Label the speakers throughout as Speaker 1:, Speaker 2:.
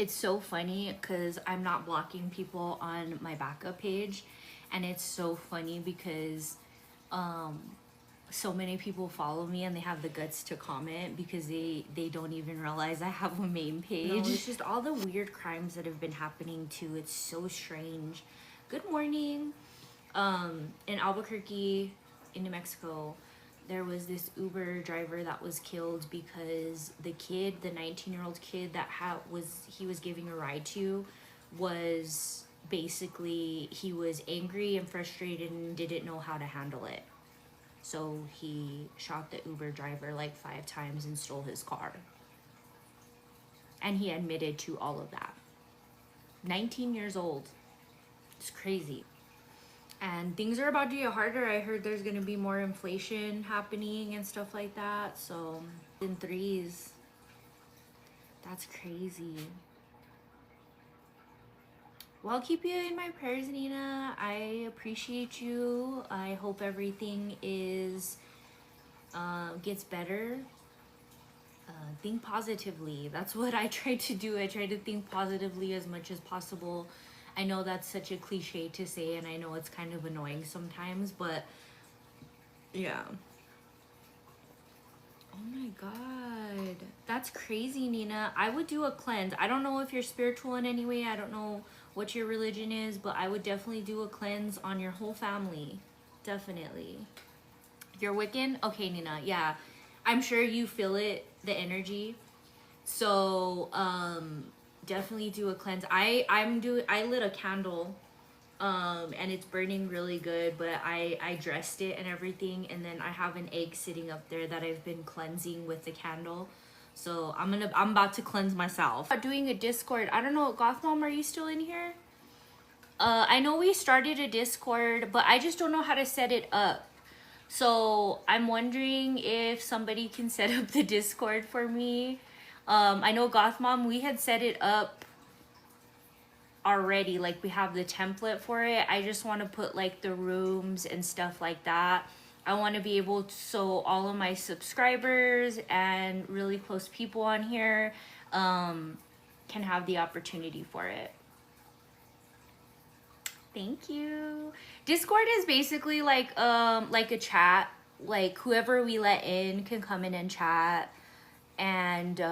Speaker 1: It's so funny because I'm not blocking people on my backup page, and it's so funny because so many people follow me and they have the guts to comment because they don't even realize I have a main page. No, it's just all the weird crimes that have been happening too. It's so strange. Good morning. In Albuquerque, in New Mexico, there was this Uber driver that was killed because the kid, the 19-year-old kid that he was giving a ride to, was basically, he was angry and frustrated and didn't know how to handle it. So he shot the Uber driver like 5 times and stole his car. And he admitted to all of that. 19 years old. It's crazy. And things are about to get harder. I heard there's going to be more inflation happening and stuff like that. So, in threes. That's crazy. Well, I'll keep you in my prayers, Nina. I appreciate you. I hope everything is gets better. Think positively. That's what I try to do. I try to think positively as much as possible. I know that's such a cliche to say, and I know it's kind of annoying sometimes, but yeah. Oh my god. That's crazy, Nina. I would do a cleanse. I don't know if you're spiritual in any way. I don't know what your religion is, but I would definitely do a cleanse on your whole family. Definitely. You're Wiccan? Okay, Nina. Yeah. I'm sure you feel it, the energy. So, definitely do a cleanse. I lit a candle, and it's burning really good, but I dressed it and everything, and then I have an egg sitting up there that I've been cleansing with the candle. So I'm about to cleanse myself. Doing a Discord. I don't know, Goth Mom, are you still in here? I know we started a Discord, but I just don't know how to set it up. So I'm wondering if somebody can set up the Discord for me. I know Goth Mom, we had set it up already, like we have the template for it. I just want to put like the rooms and stuff like that. I want to be able to, so all of my subscribers and really close people on here can have the opportunity for it. Thank you. Discord is basically like a chat. Like whoever we let in can come in and chat and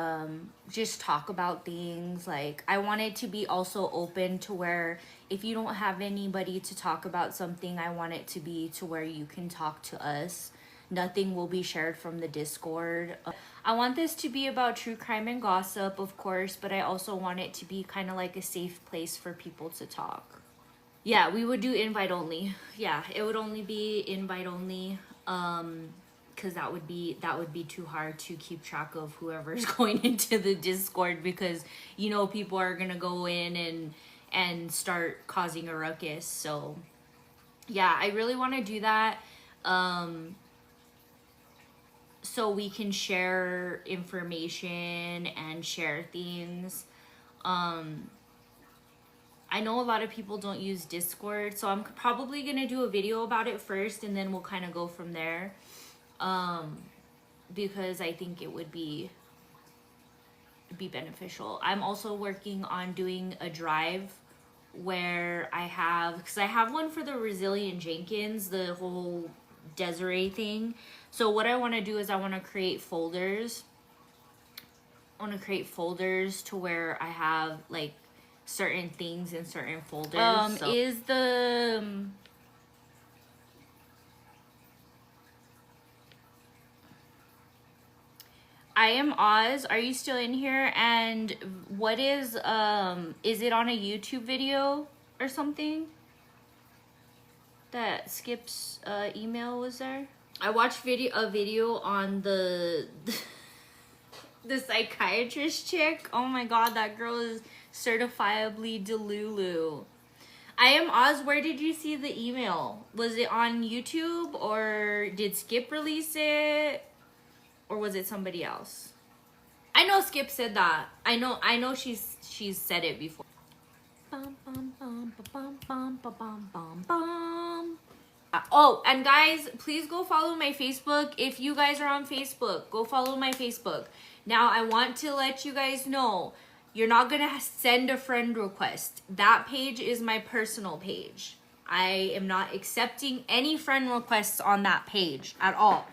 Speaker 1: just talk about things. Like I want it to be also open to where if you don't have anybody to talk about something, I want it to be to where you can talk to us. Nothing will be shared from the Discord. I want this to be about true crime and gossip, of course, but I also want it to be kind of like a safe place for people to talk. Yeah, we would do invite only. Yeah, it would only be invite only. Because that would be too hard to keep track of whoever's going into the Discord, because you know people are gonna go in and start causing a ruckus. So yeah, I really want to do that so we can share information and share things. I know a lot of people don't use Discord, so I'm probably gonna do a video about it first and then we'll kind of go from there. Because I think it would be beneficial. I'm also working on doing a drive where because I have one for the Resilient Jenkins, the whole Desiree thing. So what I want to do is I want to create folders. I want to create folders to where I have like certain things in certain folders. Is the I am Oz. Are you still in here? And what is it on a YouTube video or something? That Skip's email was there. I watched a video on the psychiatrist chick. Oh my god, that girl is certifiably delulu. I am Oz. Where did you see the email? Was it on YouTube or did Skip release it? Or was it somebody else? I know Skip said that. I know she's said it before. Oh, and guys, please go follow my Facebook. If you guys are on Facebook, go follow my Facebook. Now, I want to let you guys know, you're not gonna send a friend request. That page is my personal page. I am not accepting any friend requests on that page at all.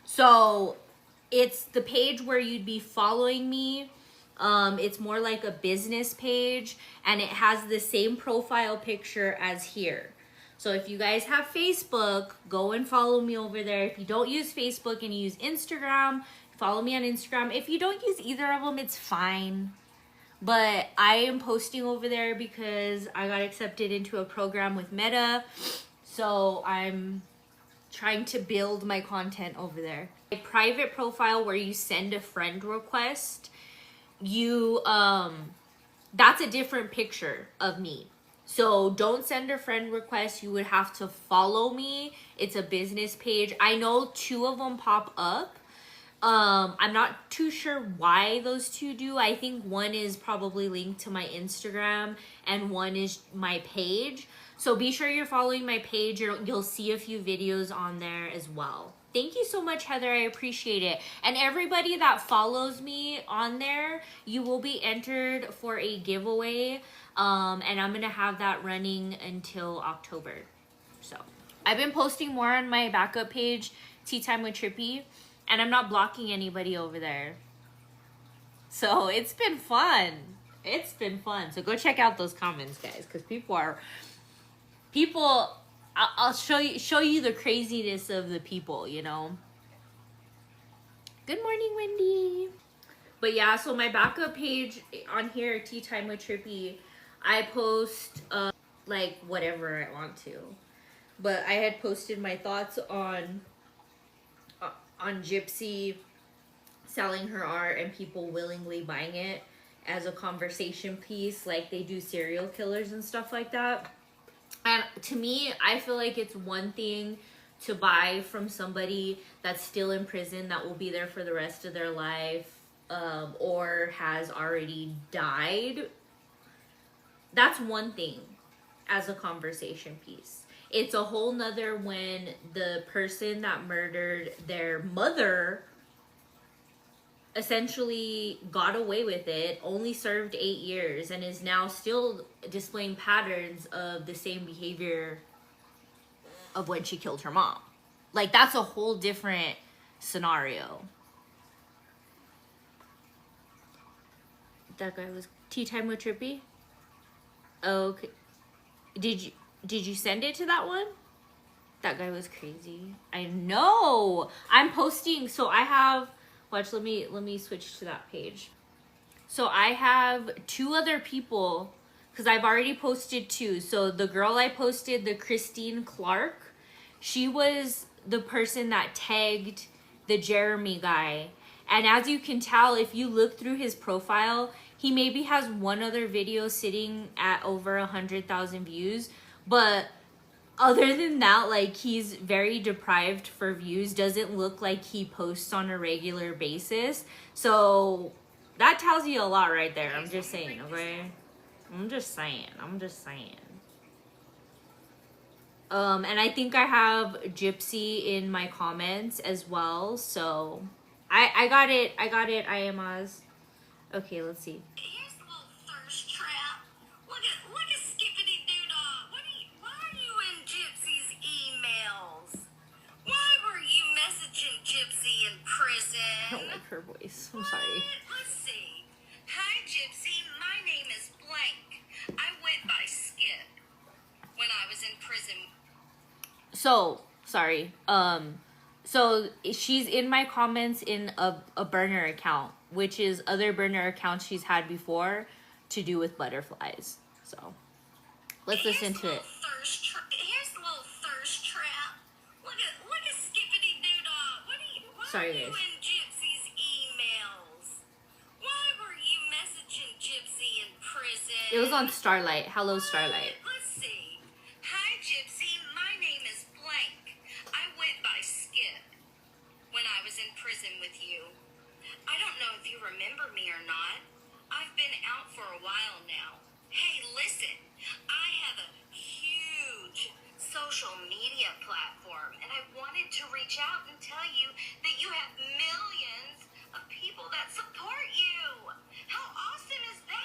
Speaker 1: So it's the page where you'd be following me. It's more like a business page, and it has the same profile picture as here. So if you guys have Facebook, go and follow me over there. If you don't use Facebook and you use Instagram, follow me on Instagram. If you don't use either of them, it's fine. But I am posting over there because I got accepted into a program with Meta. So I'm trying to build my content over there. A private profile where you send a friend request, that's a different picture of me. So don't send a friend request. You would have to follow me. It's a business page. I know 2 of them pop up. I'm not too sure why those 2 do. I think one is probably linked to my Instagram and one is my page. So be sure you're following my page. You'll see a few videos on there as well. Thank you so much, Heather. I appreciate it. And everybody that follows me on there, you will be entered for a giveaway. And I'm going to have that running until October. So I've been posting more on my backup page, Tea Time with Trippy, and I'm not blocking anybody over there. So it's been fun. It's been fun. So go check out those comments, guys, because I'll show you the craziness of the people, you know. Good morning, Wendy. But yeah, so my backup page on here, Tea Time with Trippy, I post like whatever I want to. But I had posted my thoughts on Gypsy selling her art and people willingly buying it as a conversation piece, like they do serial killers and stuff like that. And to me, I feel like it's one thing to buy from somebody that's still in prison that will be there for the rest of their life, or has already died. That's one thing as a conversation piece. It's a whole nother when the person that murdered their mother essentially got away with it, only served 8 years, and is now still displaying patterns of the same behavior of when she killed her mom. Like, that's a whole different scenario. That guy was Tea Time with Trippy? Okay. Did you send it to that one? That guy was crazy. I know. I'm posting, so I have, watch, let me switch to that page. So I have 2 other people, because I've already posted 2. So the girl I posted, the Christine Clark, she was the person that tagged the Jeremy guy. And as you can tell, if you look through his profile, he maybe has one other video sitting at over 100,000 views. But other than that, like, he's very deprived for views. Doesn't look like he posts on a regular basis. So that tells you a lot right there. I'm just saying, okay? I'm just saying. And I think I have Gypsy in my comments as well. So I got it. I am Oz. Okay, let's see.
Speaker 2: Here's the little thirst trap. Look at Skippity Doodah. Why are you in Gypsy's emails? Why were you messaging Gypsy in prison?
Speaker 1: I don't like her voice. I'm sorry.
Speaker 2: Let's see. Hi, Gypsy. My name is blank. I went by Skip when I was in prison.
Speaker 1: So, sorry. So she's in my comments in a burner account, which is other burner accounts she's had before to do with butterflies. So let's listen to it.
Speaker 2: Here's the little thirst trap. Look at Skippity Doodah. Why
Speaker 1: Sorry,
Speaker 2: are you
Speaker 1: guys.
Speaker 2: in Gypsy's emails? Why were you messaging Gypsy in prison?
Speaker 1: It was on Starlight. Hello, Starlight.
Speaker 2: Let's see. Hi, Gypsy. My name is blank. I went by Skip when I was in prison with you. I don't know if you remember me or not. I've been out for a while now. Hey, listen. I have a huge social media platform, and I wanted to reach out and tell you that you have millions of people that support you. How awesome is that?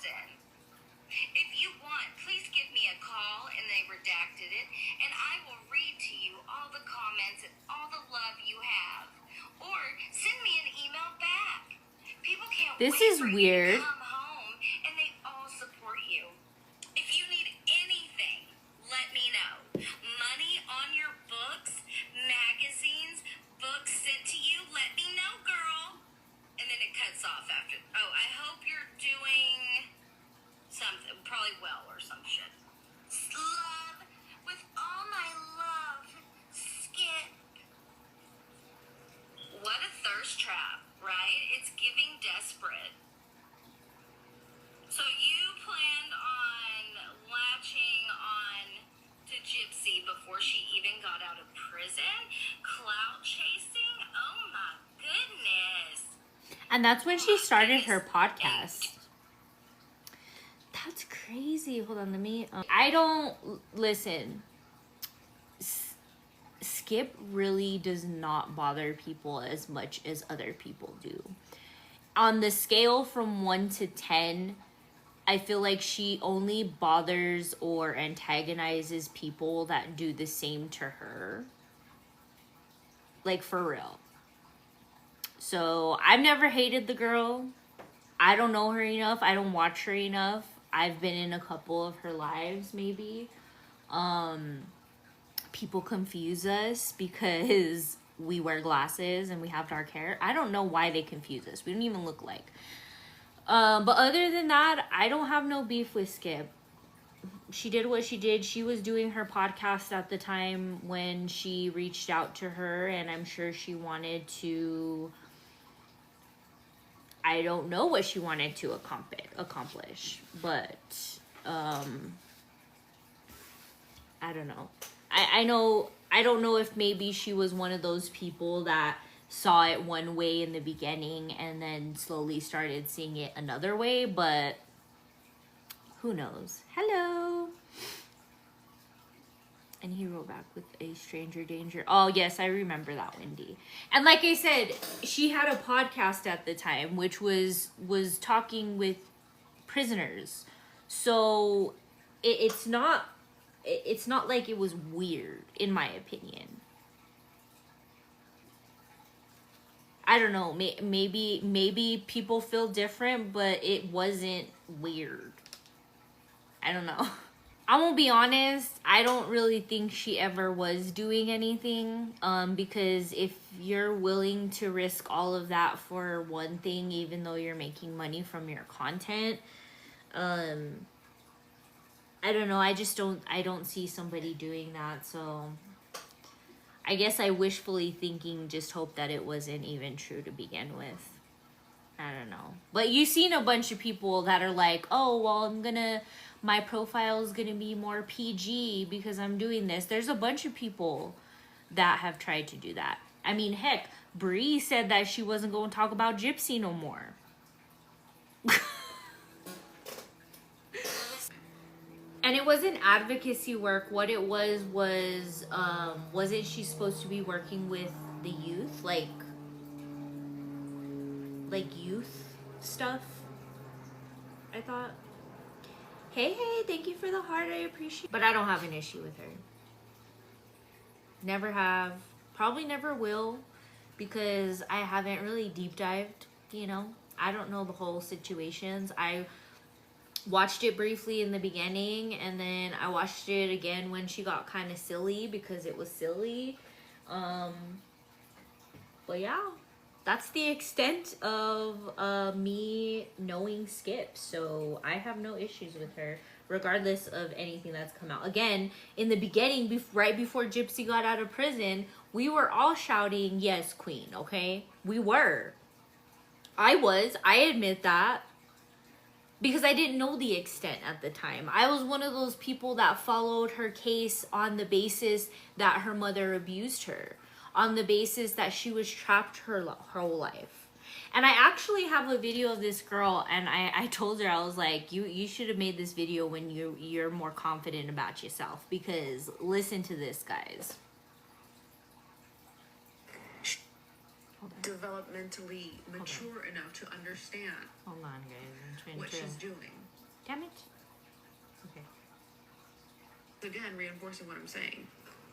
Speaker 2: prison. If you want, please give me a call, and they redacted it, and I will read to you all the comments and all the love you have. Or send me an email back. People can't
Speaker 1: This
Speaker 2: wait
Speaker 1: is
Speaker 2: for you
Speaker 1: weird.
Speaker 2: to come home, and they all support you. If you need anything, let me know. Money on your books, magazines, books sent to you, let me know, girl. And then it cuts off after. Oh, I hope you're doing something, probably well or some shit. Love, with all my love, Skip. What a thirst trap, right? It's giving desperate. So you planned on latching on to Gypsy before she even got out of prison? Clout chasing? Oh my goodness.
Speaker 1: And that's when she started her podcast. That's crazy. Hold on, let me. I don't listen. Skip really does not bother people as much as other people do. On the scale from 1 to 10, I feel like she only bothers or antagonizes people that do the same to her. Like, for real. So, I've never hated the girl. I don't know her enough. I don't watch her enough. I've been in a couple of her lives, maybe. People confuse us because we wear glasses and we have dark hair. I don't know why they confuse us. We don't even look like. But other than that, I don't have no beef with Skip. She did what she did. She was doing her podcast at the time when she reached out to her, and I'm sure she wanted to... I don't know what she wanted to accomplish, but I don't know. I don't know if maybe she was one of those people that saw it one way in the beginning and then slowly started seeing it another way, but who knows? Hello. And he wrote back with a stranger danger. Oh, yes, I remember that, Wendy. And like I said, she had a podcast at the time, which was talking with prisoners. So it's not like it was weird, in my opinion. I don't know. Maybe people feel different, but it wasn't weird. I don't know. I'm gonna be honest, I don't really think she ever was doing anything, because if you're willing to risk all of that for one thing, even though you're making money from your content, I don't know, I don't see somebody doing that, so I guess I wishfully thinking just hope that it wasn't even true to begin with. I don't know. But you've seen a bunch of people that are like, oh, well, my profile is gonna be more PG because I'm doing this. There's a bunch of people that have tried to do that. I mean, heck, Bree said that she wasn't going to talk about Gypsy no more. And it wasn't advocacy work. What it was, wasn't she supposed to be working with the youth? Like youth stuff, I thought. Hey, thank you for the heart. I appreciate it. But I don't have an issue with her. Never have. Probably never will. Because I haven't really deep dived, you know. I don't know the whole situations. I watched it briefly in the beginning. And then I watched it again when she got kind of silly. Because it was silly. But yeah. That's the extent of me knowing Skip. So I have no issues with her, regardless of anything that's come out. Again, in the beginning, right before Gypsy got out of prison, we were all shouting, yes, queen, okay? We were. I admit that. Because I didn't know the extent at the time. I was one of those people that followed her case on the basis that her mother abused her. On the basis that she was trapped her whole life. And I actually have a video of this girl, and I told her, I was like, you should have made this video when you're more confident about yourself, because listen to this, guys.
Speaker 3: Developmentally mature enough to understand
Speaker 1: Hold on, guys. I'm trying
Speaker 3: what
Speaker 1: to...
Speaker 3: she's doing.
Speaker 1: Damn it.
Speaker 3: Okay. Again, reinforcing what I'm saying.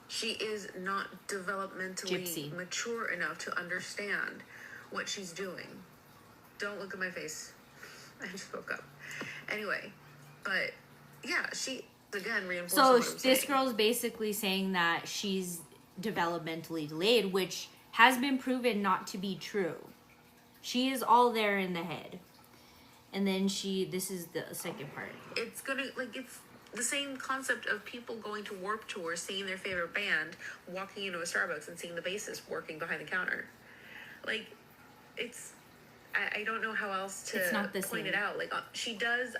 Speaker 3: She is not developmentally
Speaker 1: Gypsy.
Speaker 3: mature enough to understand what she's doing. Don't look at my face. I just woke up. Anyway, but yeah, she, again, reinforcing
Speaker 1: So
Speaker 3: what I'm
Speaker 1: this
Speaker 3: saying.
Speaker 1: girl's basically saying that she's developmentally delayed, which has been proven not to be true. She is all there in the head. And then this is the second part.
Speaker 3: It's the same concept of people going to Warped Tour, seeing their favorite band, walking into a Starbucks and seeing the bassist working behind the counter. Like, I don't know how else to
Speaker 1: It's not the
Speaker 3: point
Speaker 1: same.
Speaker 3: it out. Like, she does,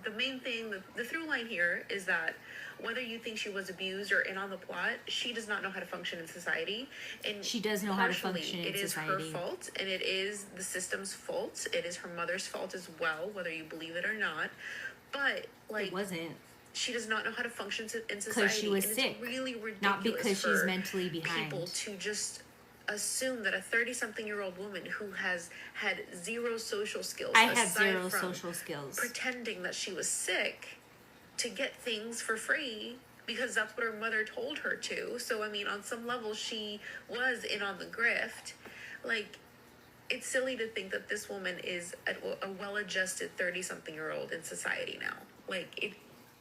Speaker 3: the main thing, the through line here is that whether you think she was abused or in on the plot, she does not know how to function in society. And
Speaker 1: She does know how to
Speaker 3: partially,
Speaker 1: function in
Speaker 3: it is
Speaker 1: society.
Speaker 3: her fault, and it is the system's fault. It is her mother's fault as well, whether you believe it or not. But, like,
Speaker 1: It wasn't.
Speaker 3: she does not know how to function in society.
Speaker 1: Because she was
Speaker 3: and
Speaker 1: sick.
Speaker 3: It's really ridiculous,
Speaker 1: Not because she's
Speaker 3: for
Speaker 1: mentally behind.
Speaker 3: people to just assume that a 30-something-year-old woman who has had zero social skills,
Speaker 1: I had
Speaker 3: aside
Speaker 1: zero
Speaker 3: from
Speaker 1: social skills.
Speaker 3: pretending that she was sick, to get things for free because that's what her mother told her to. So, I mean, on some level, she was in on the grift. Like, it's silly to think that this woman is a well-adjusted 30-something-year-old in society now. Like, it.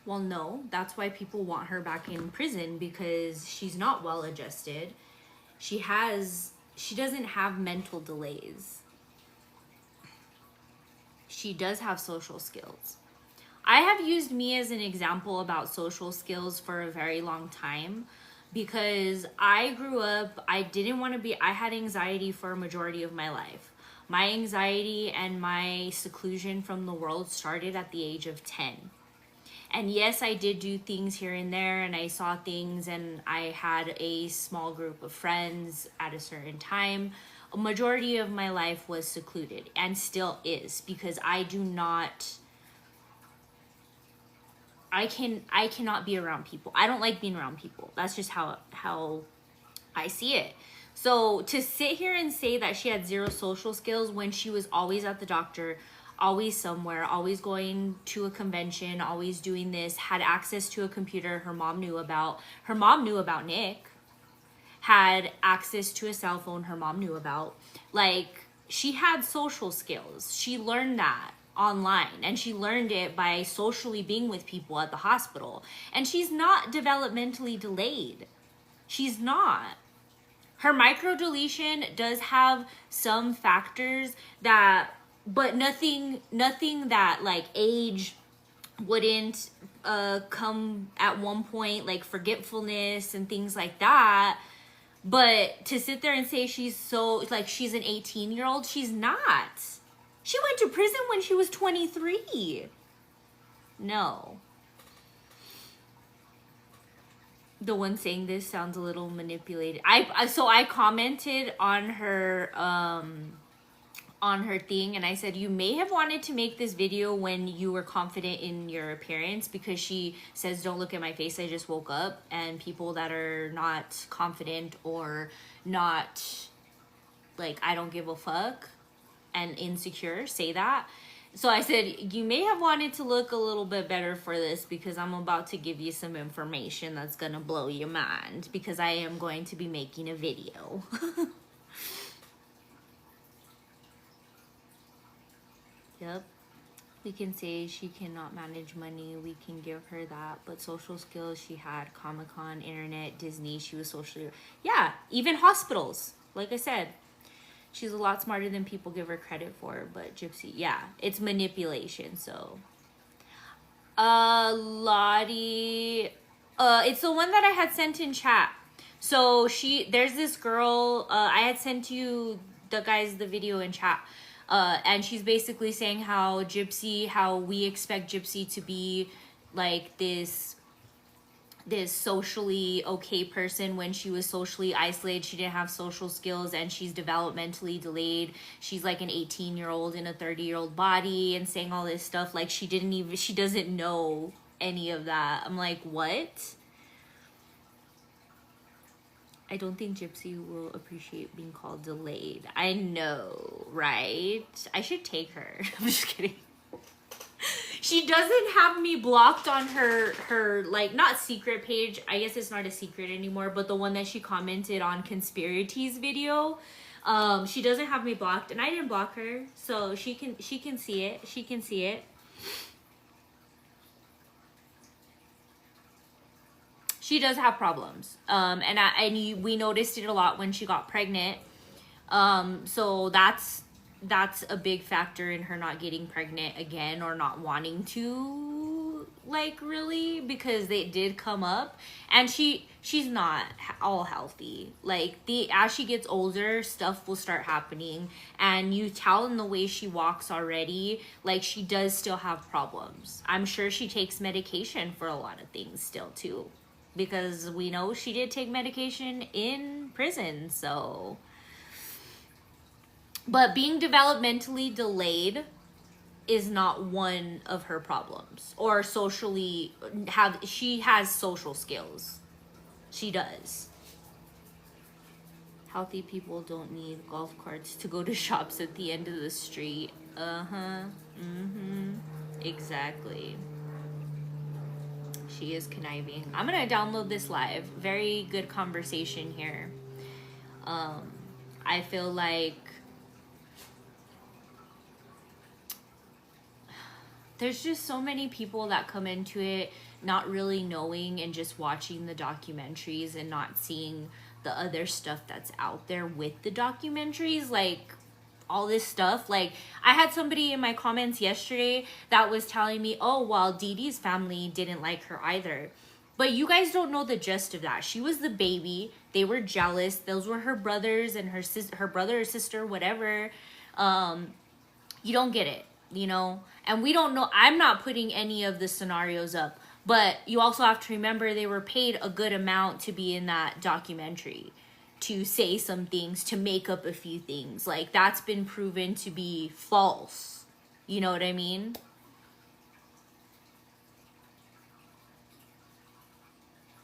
Speaker 1: Well, no, that's why people want her back in prison, because she's not well adjusted. She doesn't have mental delays. She does have social skills. I have used me as an example about social skills for a very long time, because I grew up, I had anxiety for a majority of my life. My anxiety and my seclusion from the world started at the age of 10. And yes, I did do things here and there, and I saw things, and I had a small group of friends at a certain time. A majority of my life was secluded, and still is, because I cannot be around people. I don't like being around people. That's just how I see it. So to sit here and say that she had zero social skills when she was always at the doctor, always somewhere, always going to a convention, always doing this, had access to a computer her mom knew about Nick, had access to a cell phone her mom knew about. Like, she had social skills. She learned that online, and she learned it by socially being with people at the hospital. And she's not developmentally delayed. She's not. Her microdeletion does have some factors but nothing that, like, age wouldn't come at one point, like forgetfulness and things like that. But to sit there and say she's an 18-year-old, she's not. She went to prison when she was 23. No. The one saying this sounds a little manipulated. So I commented on her thing, and I said, you may have wanted to make this video when you were confident in your appearance, because she says, don't look at my face, I just woke up. And people that are not confident or not, like, I don't give a fuck and insecure say that. So I said, you may have wanted to look a little bit better for this, because I'm about to give you some information that's gonna blow your mind, because I am going to be making a video. Yep. We can say she cannot manage money. We can give her that. But social skills, she had Comic-Con, internet, Disney. She was socially... Yeah, even hospitals. Like I said, she's a lot smarter than people give her credit for. But Gypsy, yeah, it's manipulation, so... Lottie... it's the one that I had sent in chat. So there's this girl... I had sent you the video in chat. And she's basically saying how we expect Gypsy to be like this socially okay person when she was socially isolated. She didn't have social skills, and she's developmentally delayed. She's like an 18-year-old in a 30-year-old body, and saying all this stuff like she doesn't know any of that. I'm like, what? I don't think Gypsy will appreciate being called delayed. I know, right? I should take her. I'm just kidding. She doesn't have me blocked on her like, not secret page. I guess it's not a secret anymore, but the one that she commented on Conspiracy's video. She doesn't have me blocked, and I didn't block her, so she can see it. She can see it. She does have problems. And we noticed it a lot when she got pregnant. So that's a big factor in her not getting pregnant again, or not wanting to, like, really, because they did come up, and she's not all healthy. Like, as she gets older, stuff will start happening, and you tell in the way she walks already, like, she does still have problems. I'm sure she takes medication for a lot of things still too, because we know she did take medication in prison. So, but being developmentally delayed is not one of her problems, or she has social skills. She does. Healthy people don't need golf carts to go to shops at the end of the street. Exactly. She is conniving. I'm gonna download this live. Very good conversation here. I feel like there's just so many people that come into it not really knowing, and just watching the documentaries and not seeing the other stuff that's out there with the documentaries, like all this stuff. Like, I had somebody in my comments yesterday that was telling me, oh, well, Dee Dee's family didn't like her either. But you guys don't know the gist of that. She was the baby. They were jealous. Those were her brothers and her brother or sister, whatever. You don't get it, you know? And we don't know. I'm not putting any of the scenarios up. But you also have to remember they were paid a good amount to be in that documentary, to say some things, to make up a few things. Like, that's been proven to be false. You know what I mean?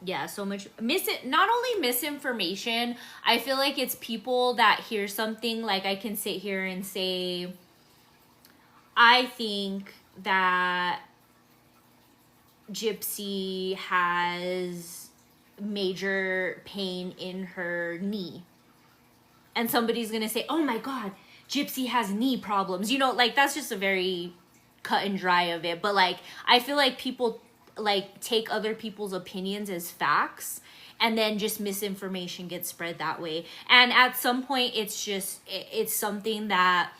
Speaker 1: Yeah, so much not only misinformation. I feel like it's people that hear something, like, I can sit here and say, I think that Gypsy has major pain in her knee, and somebody's gonna say, oh my god, Gypsy has knee problems, you know, like, that's just a very cut and dry of it. But, like, I feel like people, like, take other people's opinions as facts, and then just misinformation gets spread that way. And at some point, it's something that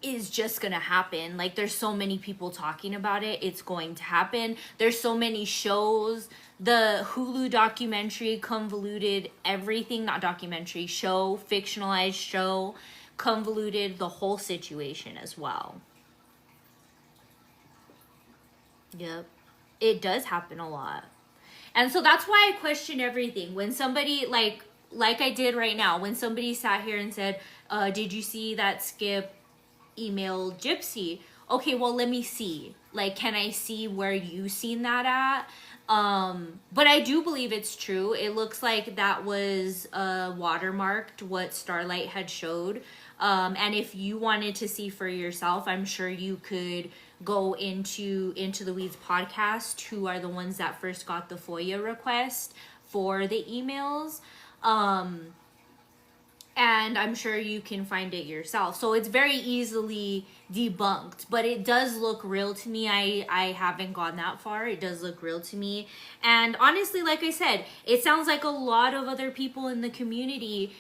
Speaker 1: is just gonna happen. Like, there's so many people talking about it, it's going to happen. There's so many shows. The Hulu documentary convoluted everything, not documentary, show, fictionalized show, convoluted the whole situation as well. Yep. It does happen a lot. And so that's why I question everything. When somebody, like I did right now, when somebody sat here and said, did you see that Skip emailed Gypsy? Okay, well, let me see. Like, can I see where you seen that at? But I do believe it's true. It looks like that was watermarked what Starlight had showed. And if you wanted to see for yourself, I'm sure you could go into the Weeds podcast, who are the ones that first got the FOIA request for the emails. And I'm sure you can find it yourself. So it's very easily debunked, but it does look real to me. I haven't gone that far. It does look real to me. And honestly, like I said, it sounds like a lot of other people in the community,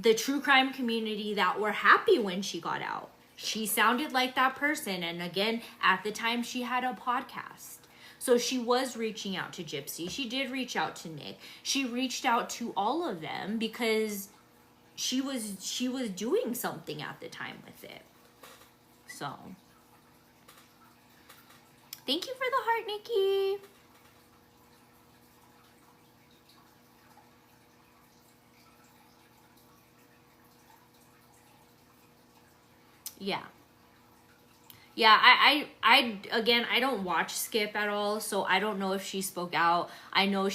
Speaker 1: the true crime community, that were happy when she got out. She sounded like that person. And again, at the time, she had a podcast. So she was reaching out to Gypsy. She did reach out to Nick. She reached out to all of them because she was doing something at the time with it. So thank you for the heart, Nikki. Yeah. Yeah, I again, I don't watch Skip at all, so I don't know if she spoke out. I know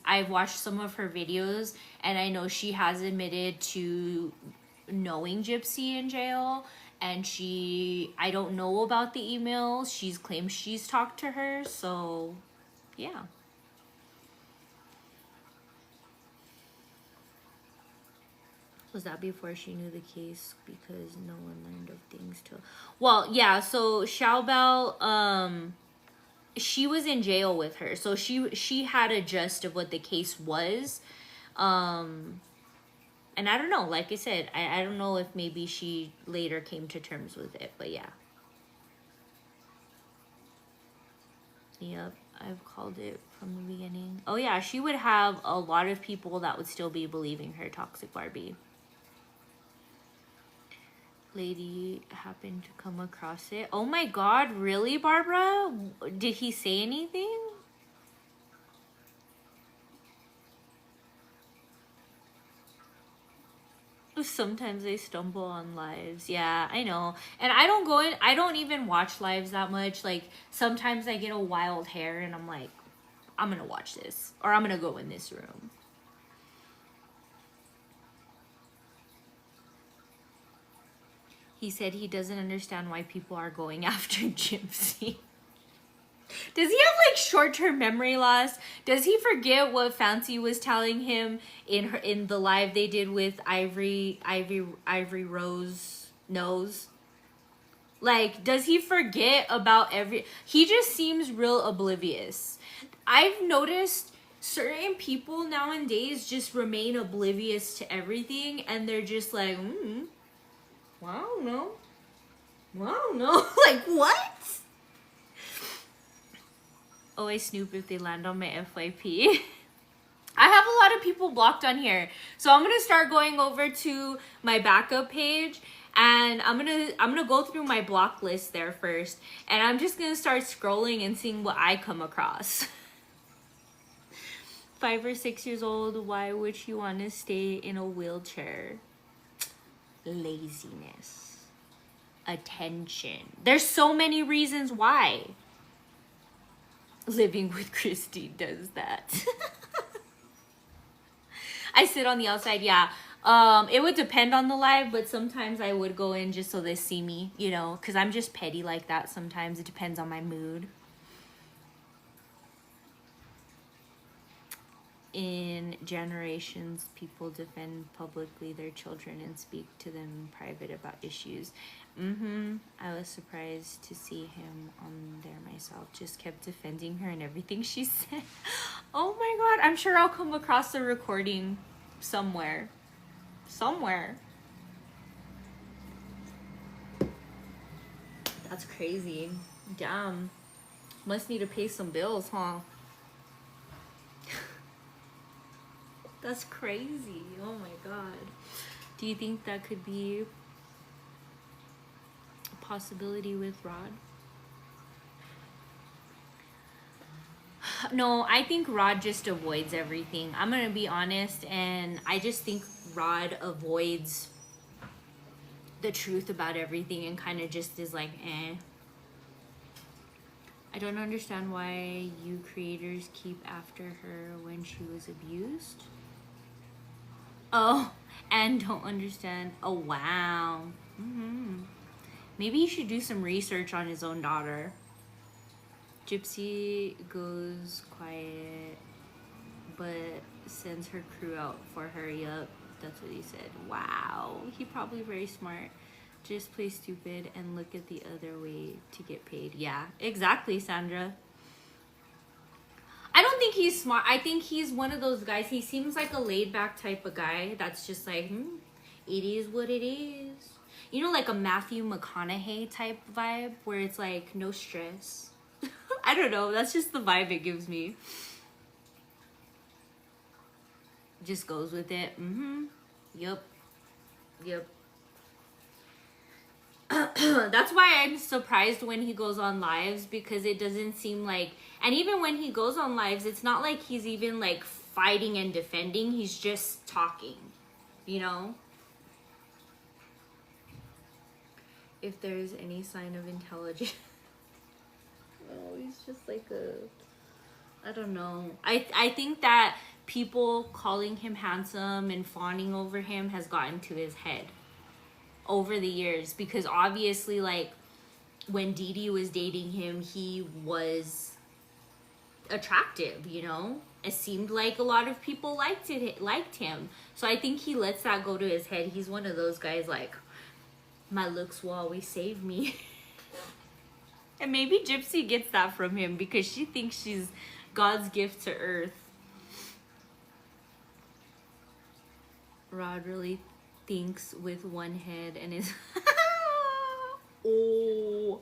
Speaker 1: I've watched some of her videos, and I know she has admitted to knowing Gypsy in jail, And I don't know about the emails. She's claimed she's talked to her, so yeah. Was that before she knew the case? Because no one learned of things till... Well, yeah, so Xiaobao, she was in jail with her. So she had a gist of what the case was. And I don't know, like I said, I don't know if maybe she later came to terms with it, but yeah. Yep, I've called it from the beginning. Oh yeah, she would have a lot of people that would still be believing her, Toxic Barbie. Lady happened to come across it. Oh my god, really, Barbara? Did he say anything? Sometimes I stumble on lives. Yeah, I know. And I don't even watch lives that much. Like, sometimes I get a wild hair and I'm like, I'm gonna watch this. Or I'm gonna go in this room. He said he doesn't understand why people are going after Gypsy. Does he have like short-term memory loss? Does he forget what Fancy was telling him in the live they did with Ivory Rose Nose? Like, does he forget about he just seems real oblivious. I've noticed certain people nowadays just remain oblivious to everything, and they're just like, well, I don't know. Well, I don't know. Like, what? Oh, I snoop if they land on my FYP. I have a lot of people blocked on here. So I'm going to start going over to my backup page, and I'm going to go through my block list there first, and I'm just going to start scrolling and seeing what I come across. 5 or 6 years old, why would you want to stay in a wheelchair? Laziness. Attention. There's so many reasons why. Living with Christy does that. I sit on the outside, yeah. It would depend on the live, but sometimes I would go in just so they see me, you know, because I'm just petty like that sometimes. It depends on my mood. In generations, people defend publicly their children and speak to them in private about issues. I was surprised to see him on there myself. Just kept defending her and everything she said. Oh my god, I'm sure I'll come across a recording somewhere. Somewhere. That's crazy. Damn. Must need to pay some bills, huh? That's crazy. Oh my god. Do you think that could be a possibility with Rod? No, I think Rod just avoids everything. I'm gonna be honest, and I just think Rod avoids the truth about everything and kind of just is like, eh. I don't understand why you creators keep after her when she was abused. Oh, and don't understand. Oh, wow. Maybe he should do some research on his own daughter. Gypsy goes quiet, but sends her crew out for her. Yup, that's what he said. Wow, he probably very smart. Just play stupid and look at the other way to get paid. Yeah, exactly, Sandra. I don't think he's smart. I think he's one of those guys. He seems like a laid-back type of guy that's just like, it is what it is. You know, like a Matthew McConaughey type vibe where it's like, no stress. I don't know. That's just the vibe it gives me. Just goes with it. Yup. That's why I'm surprised when he goes on lives, because it doesn't seem like, and even when he goes on lives, it's not like he's even like fighting and defending. He's just talking, you know? If there's any sign of intelligence. Oh, he's just like I don't know. I think that people calling him handsome and fawning over him has gotten to his head. over the years, because obviously, like, when Dee Dee was dating him, he was attractive, you know? It seemed like a lot of people liked him. So I think he lets that go to his head. He's one of those guys like, my looks will always save me. And maybe Gypsy gets that from him because she thinks she's God's gift to earth. Rod really thinks with one head and is oh,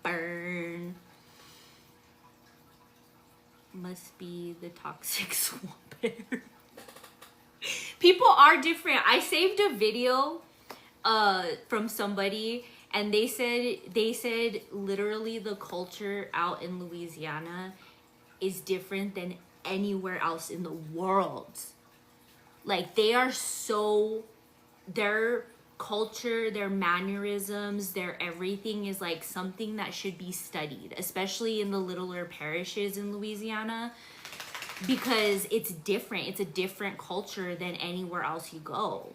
Speaker 1: burn. Must be the toxic swamp air. People are different. I saved a video from somebody, and they said literally the culture out in Louisiana is different than anywhere else in the world. Like, they are so, their culture, their mannerisms, their everything is like something that should be studied, especially in the littler parishes in Louisiana, because it's different. It's a different culture than anywhere else you go.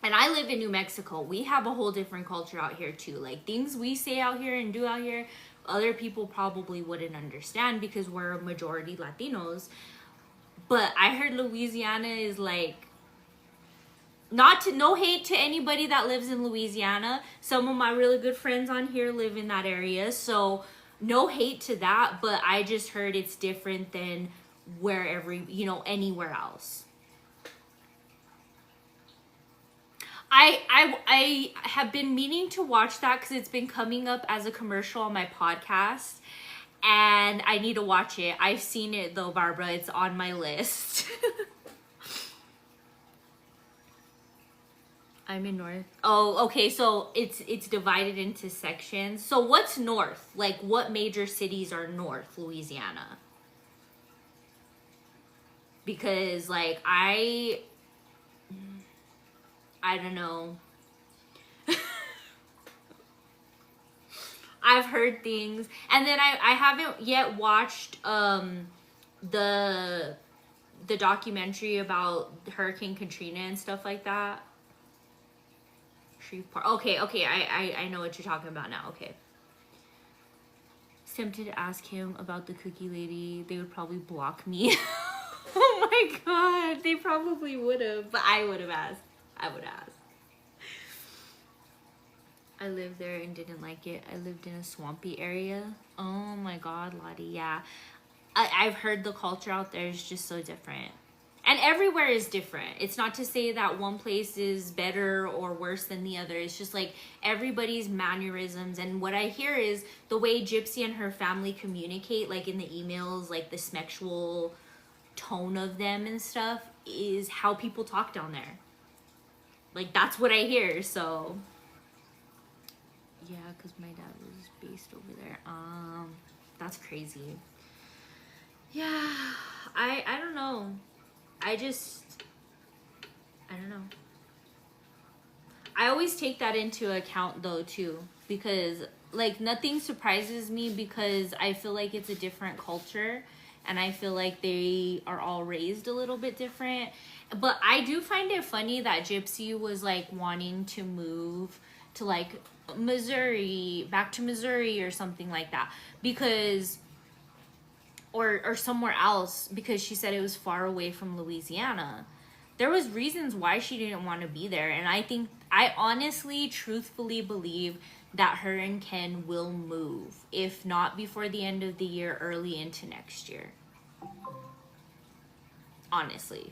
Speaker 1: And I live in New Mexico. We have a whole different culture out here too. Like, things we say out here and do out here, other people probably wouldn't understand because we're a majority Latinos. But I heard Louisiana is like, no hate to anybody that lives in Louisiana. Some of my really good friends on here live in that area. So no hate to that, but I just heard it's different than wherever, you know, anywhere else. I have been meaning to watch that because it's been coming up as a commercial on my podcast, and I need to watch it. I've seen it though, Barbara. It's on my list. I'm in North. Oh, okay. So it's divided into sections. So what's north? Like, what major cities are north Louisiana? Because like I don't know. I've heard things, and then I haven't yet watched the documentary about Hurricane Katrina and stuff like that. Shreveport. Okay, I know what you're talking about now. Okay. Tempted to ask him about the cookie lady. They would probably block me. Oh my god, they probably would have, but I would have asked. I would ask. I lived there and didn't like it. I lived in a swampy area. Oh my god, Lottie, yeah. I've heard the culture out there is just so different. And everywhere is different. It's not to say that one place is better or worse than the other. It's just like everybody's mannerisms. And what I hear is the way Gypsy and her family communicate, like in the emails, like the sexual tone of them and stuff, is how people talk down there. Like, that's what I hear. So yeah, because my dad was based over there. That's crazy. Yeah, I don't know. I don't know. I always take that into account though too, because like nothing surprises me, because I feel like it's a different culture and I feel like they are all raised a little bit different. But I do find it funny that Gypsy was like wanting to move to like Missouri, back to Missouri or something like that, because or somewhere else, because she said it was far away from Louisiana. There was reasons why she didn't want to be there, and I honestly, truthfully believe that her and Ken will move, if not before the end of the year, early into next year. Honestly.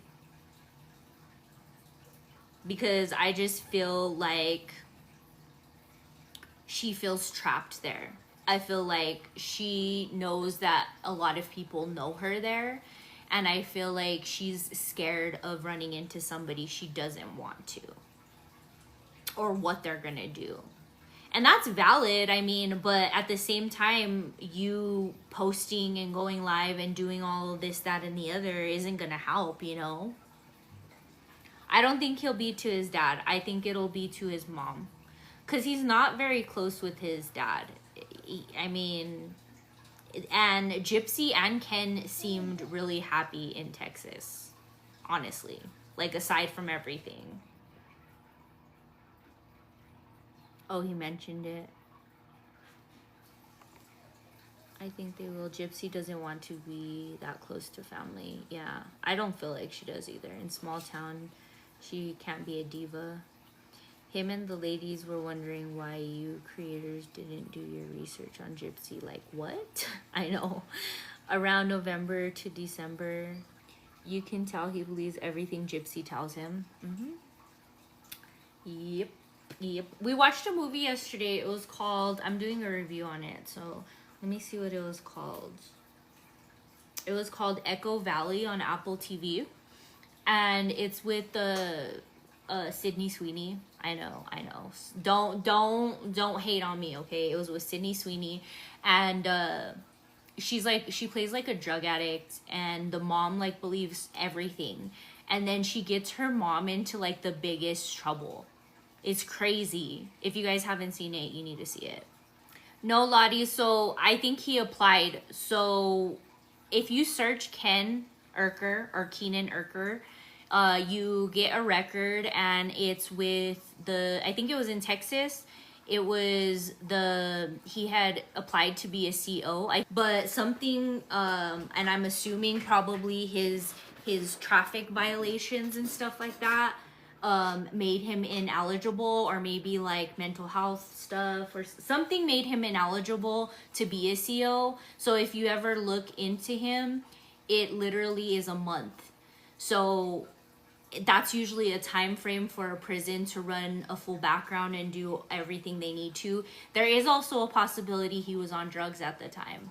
Speaker 1: Because I just feel like she feels trapped there. I feel like she knows that a lot of people know her there, and I feel like she's scared of running into somebody she doesn't want to, or what they're gonna do. And that's valid, I mean, but at the same time, you posting and going live and doing all of this, that, and the other isn't gonna help, you know? I don't think he'll be to his dad. I think it'll be to his mom. Because he's not very close with his dad. I mean, and Gypsy and Ken seemed really happy in Texas, honestly. Like, aside from everything. Oh, he mentioned it. I think they will. Gypsy doesn't want to be that close to family. Yeah, I don't feel like she does either. In small town, she can't be a diva. Him and the ladies were wondering why you creators didn't do your research on Gypsy. Like, what? I know. Around November to December, you can tell he believes everything Gypsy tells him. Yep. Yep. We watched a movie yesterday. It was called, I'm doing a review on it, so let me see what it was called. It was called Echo Valley on Apple TV. And it's with the Sydney Sweeney. I know. Don't hate on me, okay? It was with Sydney Sweeney, and she plays like a drug addict, and the mom like believes everything, and then she gets her mom into like the biggest trouble. It's crazy. If you guys haven't seen it, you need to see it. No, Lottie. So I think he applied. So if you search Ken Urker or Keenan Urker, you get a record, and it's with I think it was in Texas. It was he had applied to be a CO, but something, and I'm assuming probably his traffic violations and stuff like that, made him ineligible, or maybe like mental health stuff or something made him ineligible to be a CO. So if you ever look into him, it literally is a month. So that's usually a time frame for a prison to run a full background and do everything they need to. There is also a possibility he was on drugs at the time.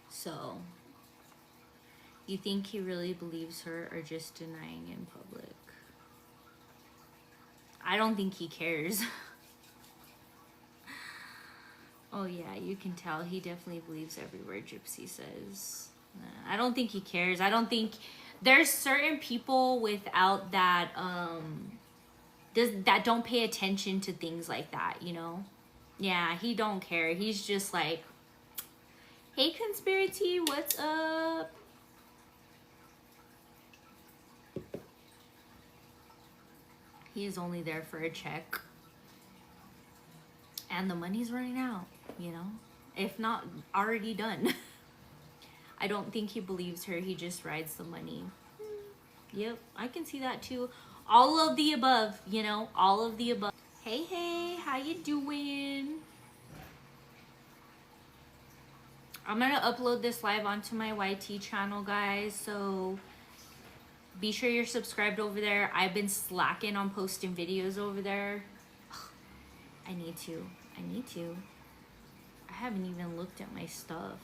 Speaker 1: So, you think he really believes her or just denying in public? I don't think he cares. Oh yeah, you can tell he definitely believes every word Gypsy says. I don't think he cares. I don't think there's certain people without that that don't pay attention to things like that, you know? Yeah, he don't care. He's just like, hey Conspiracy, what's up? He is only there for a check. And the money's running out, you know? If not already done. I don't think he believes her. He just rides the money. Yep, I can see that too. All of the above, you know? All of the above. Hey, how you doing? I'm gonna upload this live onto my YT channel, guys. So be sure you're subscribed over there. I've been slacking on posting videos over there. I need to. I haven't even looked at my stuff.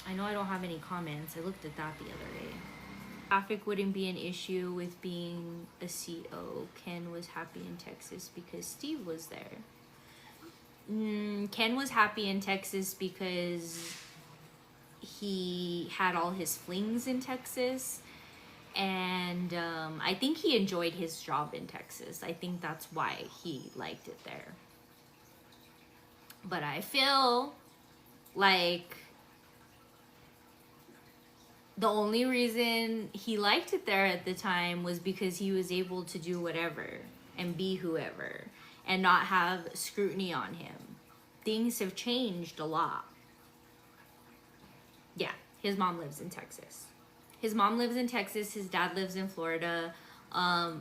Speaker 1: I know I don't have any comments. I looked at that the other day. Traffic wouldn't be an issue with being a CO. Ken was happy in Texas because Steve was there. Ken was happy in Texas because he had all his flings in Texas. And I think he enjoyed his job in Texas. I think that's why he liked it there. But I feel like the only reason he liked it there at the time was because he was able to do whatever and be whoever and not have scrutiny on him. Things have changed a lot. Yeah, his mom lives in Texas. His mom lives in Texas. His dad lives in Florida.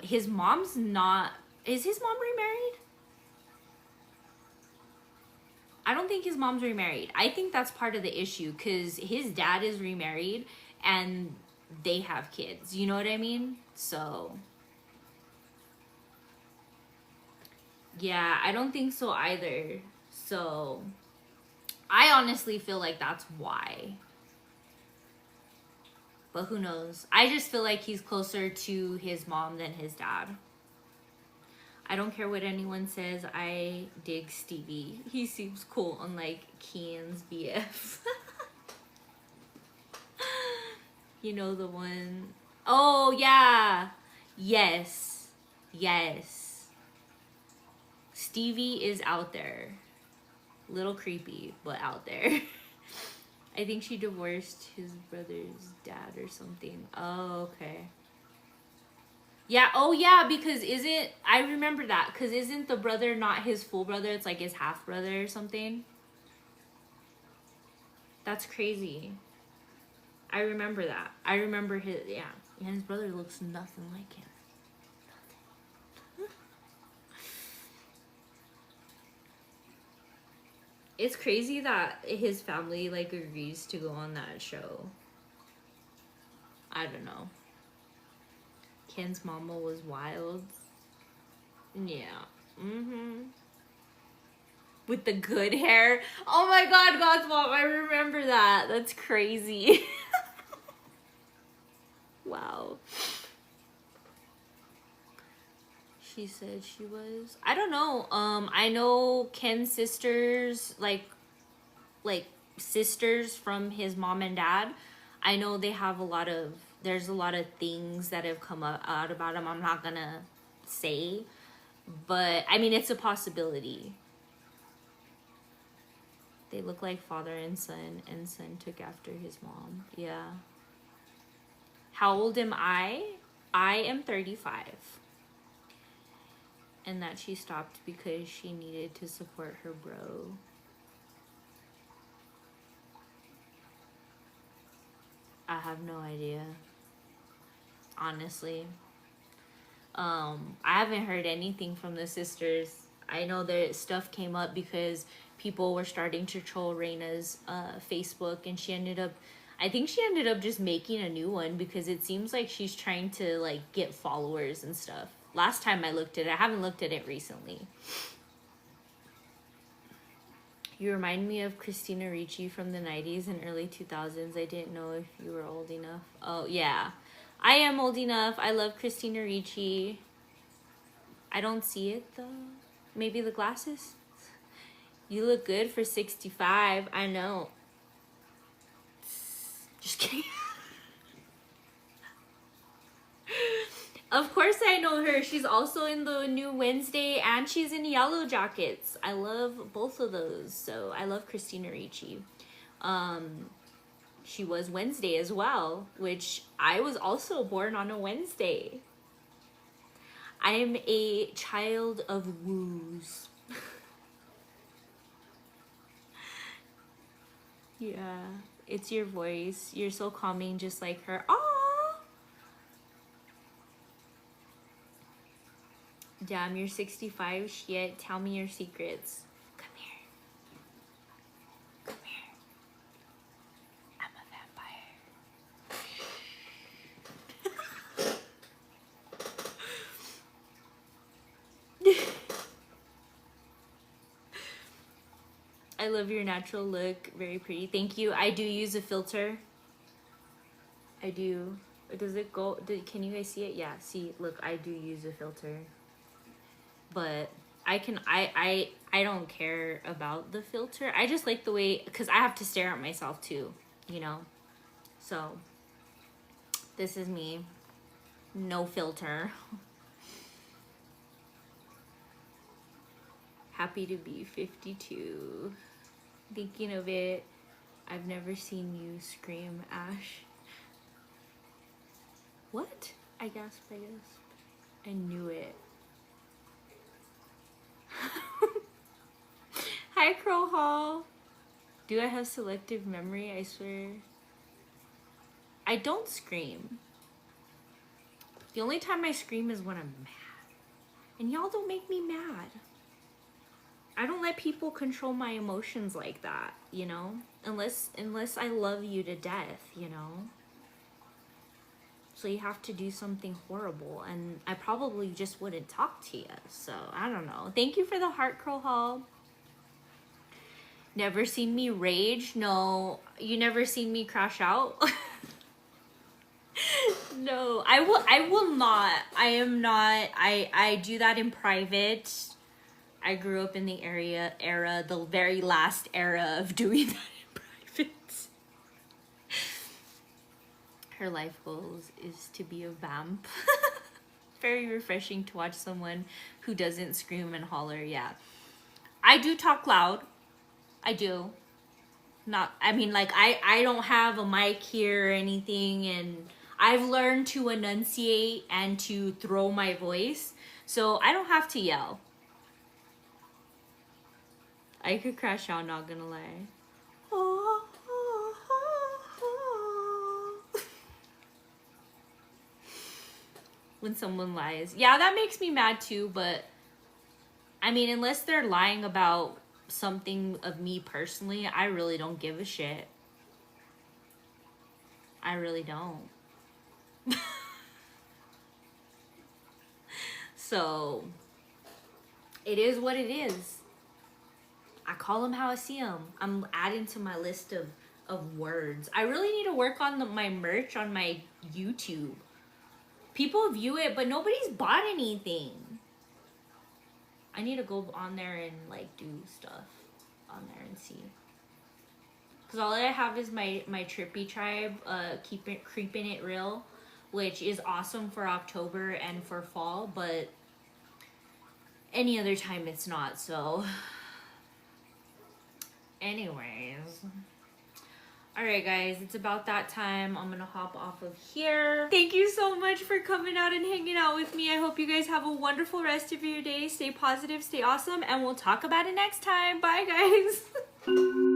Speaker 1: His mom's not... Is his mom remarried? I don't think his mom's remarried. I think that's part of the issue because his dad is remarried and they have kids. You know what I mean? So... yeah, I don't think so either. So... I honestly feel like that's why. But who knows? I just feel like he's closer to his mom than his dad. I don't care what anyone says. I dig Stevie. He seems cool, unlike Kian's BF. You know the one. Oh, yeah. Yes. Stevie is out there. Little creepy, but out there. I think she divorced his brother's dad or something. Oh, okay. Yeah, oh yeah, because I remember that, because isn't the brother not his full brother, it's like his half brother or something? That's crazy. I remember that. I remember yeah, and his brother looks nothing like him. It's crazy that his family like agrees to go on that show. I don't know. Ken's mama was wild. Yeah. Mm-hmm. With the good hair. Oh my god, God's mom, I remember that. That's crazy. Wow. She said she was. I don't know. I know Ken's sisters, like sisters from his mom and dad. I know they have there's a lot of things that have come out about him. I'm not gonna say, but I mean, it's a possibility. They look like father and son took after his mom. Yeah. How old am I? I am 35. And that she stopped because she needed to support her bro. I have no idea. Honestly. I haven't heard anything from the sisters. I know that stuff came up because people were starting to troll Reina's Facebook, and I think she ended up just making a new one because it seems like she's trying to like get followers and stuff. Last time I looked at it, I haven't looked at it recently. You remind me of Christina Ricci from the 90s and early 2000s. I didn't know if you were old enough. Oh, yeah. I am old enough. I love Christina Ricci. I don't see it, though. Maybe the glasses? You look good for 65. I know. Just kidding. Of course I know her. She's also in the new Wednesday, and she's in Yellow Jackets. I love both of those. So I love Christina Ricci. She was Wednesday as well, which I was also born on a Wednesday. I am a child of woos. Yeah, it's your voice. You're so calming, just like her. Aww. Damn, you're 65 shit. Tell me your secrets. Come here. Come here. I'm a vampire. I love your natural look. Very pretty. Thank you. I do use a filter. I do. Does it go? Can you guys see it? Yeah. See, look, I do use a filter. But I don't care about the filter. I just like the way, because I have to stare at myself too, you know? So, this is me. No filter. Happy to be 52. Thinking of it, I've never seen you scream, Ash. What? I gasped. I knew it. Hi, Crow Hall. Do I have selective memory? I swear. I don't scream. The only time I scream is when I'm mad. And y'all don't make me mad. I don't let people control my emotions like that, you know? Unless I love you to death, you know? So you have to do something horrible, and I probably just wouldn't talk to you. So, I don't know. Thank you for the heart, Crow Hall. Never seen me rage? No. You never seen me crash out? No. I will not. I am not. I do that in private. I grew up in the era, the very last era of doing that in private. Her life goals is to be a vamp. Very refreshing to watch someone who doesn't scream and holler. Yeah. I do talk loud. I do. I mean, like, I don't have a mic here or anything, and I've learned to enunciate and to throw my voice, so I don't have to yell. I could crash out, not gonna lie. When someone lies. Yeah, that makes me mad too, but I mean, unless they're lying about something of me personally, I really don't give a shit. I really don't. So, it is what it is. I call them how I see them. I'm adding to my list of words. I really need to work on my merch on my YouTube. People view it, but nobody's bought anything. I need to go on there and like do stuff on there and see. Cause all I have is my Trippy tribe, creeping it real, which is awesome for October and for fall, but any other time it's not. So, anyways. Alright guys, it's about that time. I'm gonna hop off of here. Thank you so much for coming out and hanging out with me. I hope you guys have a wonderful rest of your day. Stay positive, stay awesome, and we'll talk about it next time. Bye guys.